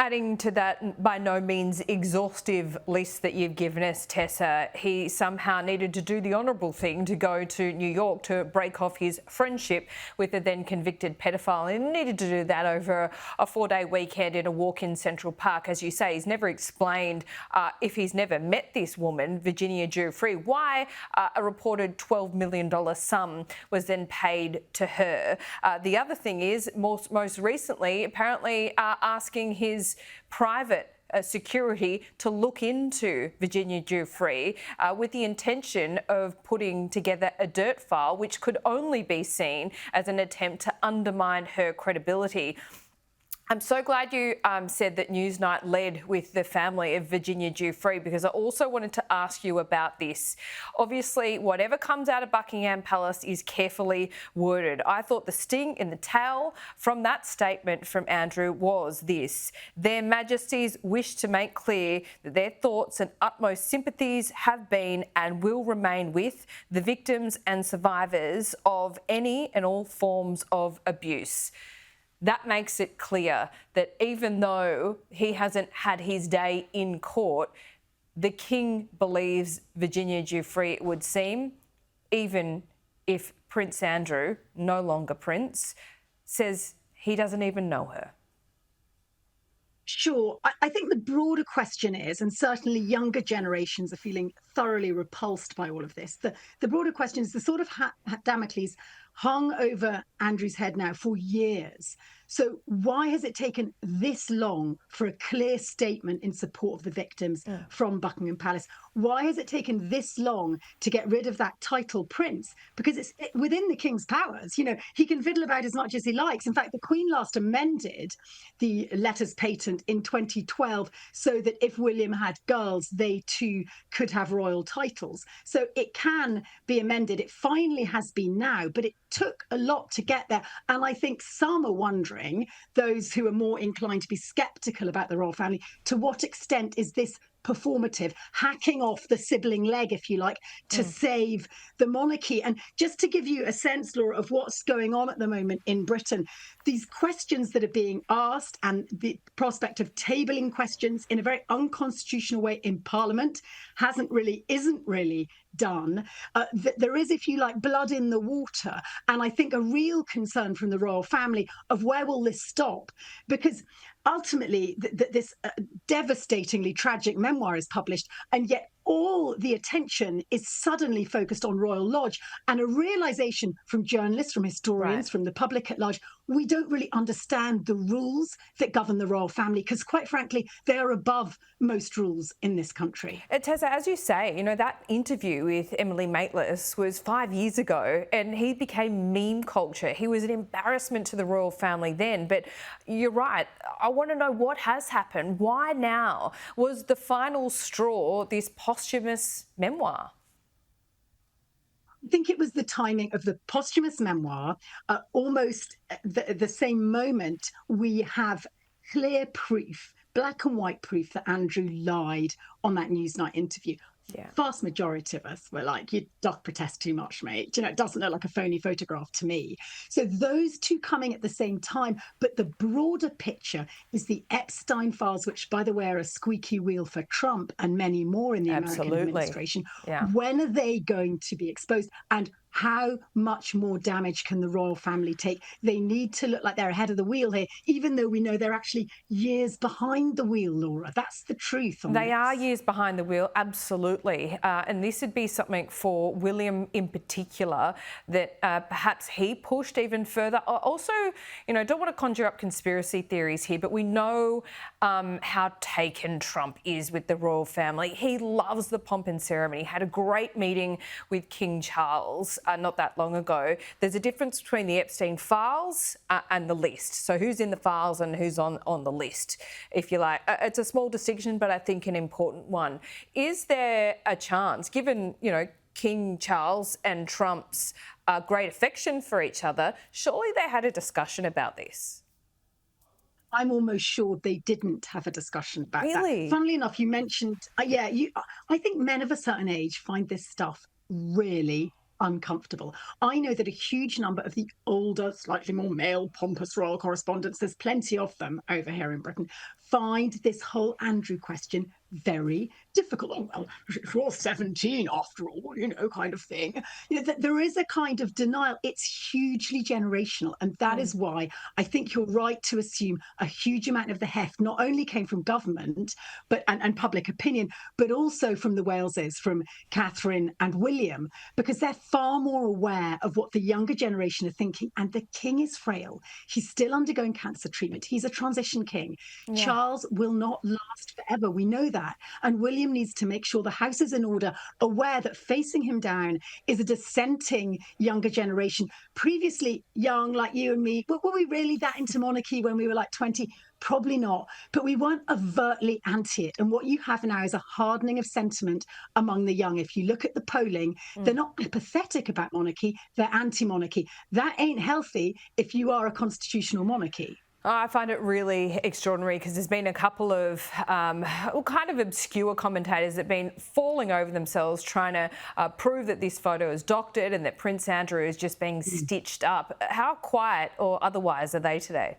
Adding to that by no means exhaustive list that you've given us, Tessa, he somehow needed to do the honourable thing to go to New York to break off his friendship with the then convicted pedophile. And he needed to do that over a 4-day weekend in a walk in Central Park. As you say, he's never explained if he's never met this woman, Virginia Giuffre, why a reported $12 million sum was then paid to her. The other thing is, most recently, apparently asking his private security to look into Virginia Giuffre with the intention of putting together a dirt file which could only be seen as an attempt to undermine her credibility. I'm so glad you said that Newsnight led with the family of Virginia Giuffre, because I also wanted to ask you about this. Obviously, whatever comes out of Buckingham Palace is carefully worded. I thought the sting in the tail from that statement from Andrew was this: Their Majesties wish to make clear that their thoughts and utmost sympathies have been and will remain with the victims and survivors of any and all forms of abuse. That makes it clear that even though he hasn't had his day in court, the King believes Virginia Giuffre, it would seem, even if Prince Andrew, no longer Prince, says he doesn't even know her. Sure. I think the broader question is, and certainly younger generations are feeling thoroughly repulsed by all of this, the broader question is the sort of Damocles hung over Andrew's head now for years. So why has it taken this long for a clear statement in support of the victims from Buckingham Palace? Why has it taken this long to get rid of that title prince? Because it's within the king's powers. You know, he can fiddle about as much as he likes. In fact, the Queen last amended the letters patent in 2012 so that if William had girls, they too could have royal titles. So it can be amended. It finally has been now, but it took a lot to get there. And I think some are wondering, those who are more inclined to be sceptical about the royal family, to what extent is this performative, hacking off the sibling leg, if you like, to save the monarchy? And just to give you a sense, Laura, of what's going on at the moment in Britain, these questions that are being asked and the prospect of tabling questions in a very unconstitutional way in Parliament isn't really done. There is, if you like, blood in the water. And I think a real concern from the royal family of where will this stop? Because ultimately, this devastatingly tragic memoir is published, and yet all the attention is suddenly focused on Royal Lodge, and a realization from journalists, from historians, from the public at large, we don't really understand the rules that govern the royal family, because quite frankly, they are above most rules in this country. Tessa, as you say, you know, that interview with Emily Maitlis was 5 years ago, and he became meme culture. He was an embarrassment to the royal family then. But you're right. I want to know what has happened. Why now? Was the final straw this posthumous memoir? I think it was the timing of the posthumous memoir, almost the same moment we have clear proof, black and white proof, that Andrew lied on that Newsnight interview. Yeah. Vast majority of us were like, you doth protest too much, mate. You know, it doesn't look like a phony photograph to me. So those two coming at the same time. But the broader picture is the Epstein files, which, by the way, are a squeaky wheel for Trump and many more in the American administration. Yeah. When are they going to be exposed? And how much more damage can the royal family take? They need to look like they're ahead of the wheel here, even though we know they're actually years behind the wheel, Laura. That's the truth. They are years behind the wheel, absolutely. And this would be something for William in particular that perhaps he pushed even further. Also, you know, don't want to conjure up conspiracy theories here, but we know how taken Trump is with the royal family. He loves the pomp and ceremony. He had a great meeting with King Charles not that long ago. There's a difference between the Epstein files and the list. So who's in the files and who's on the list, if you like. It's a small distinction, but I think an important one. Is there a chance, given, you know, King Charles and Trump's great affection for each other, surely they had a discussion about this? I'm almost sure they didn't have a discussion about that. Funnily enough, you mentioned, I think men of a certain age find this stuff really uncomfortable. I know that a huge number of the older, slightly more male, pompous royal correspondents, there's plenty of them over here in Britain, find this whole Andrew question very difficult. Oh, well, you're 17 after all, kind of thing. There is a kind of denial. It's hugely generational. And that is why I think you're right to assume a huge amount of the heft not only came from government and public opinion, but also from the Waleses, from Catherine and William, because they're far more aware of what the younger generation are thinking. And the king is frail. He's still undergoing cancer treatment. He's a transition king. Yeah. Charles will not last forever. We know that. And William needs to make sure the house is in order, aware that facing him down is a dissenting younger generation. Previously young, like you and me, were we really that into monarchy when we were like 20? Probably not, but we weren't overtly anti it. And what you have now is a hardening of sentiment among the young. If you look at the polling, they're not apathetic about monarchy, they're anti-monarchy. That ain't healthy if you are a constitutional monarchy. I find it really extraordinary because there's been a couple of kind of obscure commentators that have been falling over themselves trying to prove that this photo is doctored and that Prince Andrew is just being stitched up. How quiet or otherwise are they today?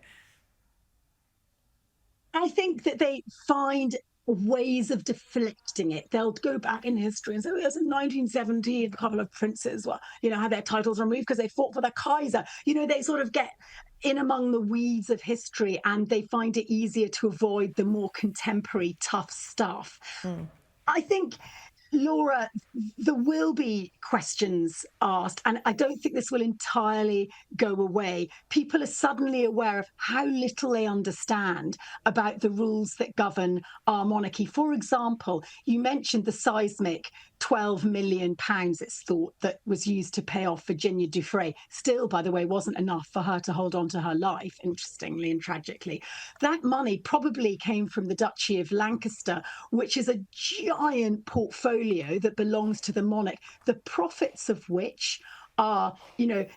I think that they find ways of deflecting it. They'll go back in history and say, there's in 1970, a couple of princes had their titles removed because they fought for the Kaiser. They sort of get in among the weeds of history and they find it easier to avoid the more contemporary tough stuff. I think, Laura, there will be questions asked, and I don't think this will entirely go away. People are suddenly aware of how little they understand about the rules that govern our monarchy. For example, you mentioned the seismic £12 million, it's thought, that was used to pay off Virginia Dufresne. Still, by the way, wasn't enough for her to hold on to her life, interestingly and tragically. That money probably came from the Duchy of Lancaster, which is a giant portfolio that belongs to the monarch, the profits of which are,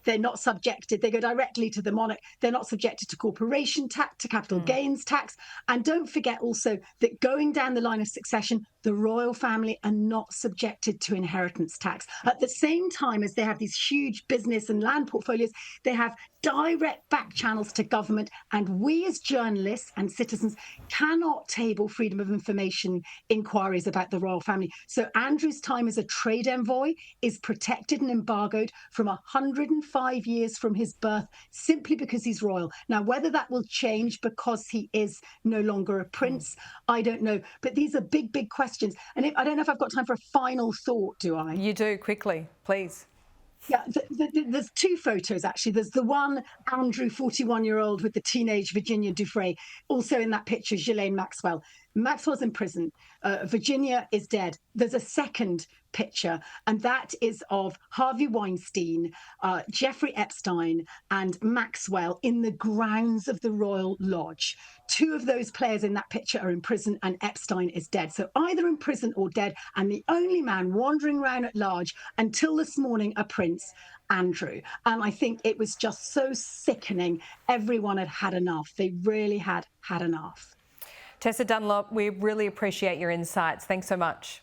they're not subjected, they go directly to the monarch, they're not subjected to corporation tax, to capital gains tax. And don't forget also that going down the line of succession, the royal family are not subjected to inheritance tax. At the same time as they have these huge business and land portfolios, they have direct back channels to government. And we as journalists and citizens cannot table freedom of information inquiries about the royal family. So Andrew's time as a trade envoy is protected and embargoed from 105 years from his birth, simply because he's royal. Now, whether that will change because he is no longer a prince, I don't know. But these are big, big questions. And I don't know if I've got time for a final thought, do I? You do, quickly, please. Yeah, there's two photos, actually. There's the one, Andrew, 41-year-old, with the teenage Virginia Dufresne. Also in that picture, Ghislaine Maxwell. Maxwell's in prison. Virginia is dead. There's a second picture, and that is of Harvey Weinstein, Jeffrey Epstein, and Maxwell in the grounds of the Royal Lodge. Two of those players in that picture are in prison, and Epstein is dead. So either in prison or dead, and the only man wandering around at large until this morning, a prince, Andrew. And I think it was just so sickening. Everyone had had enough. They really had had enough. Tessa Dunlop, we really appreciate your insights. Thanks so much.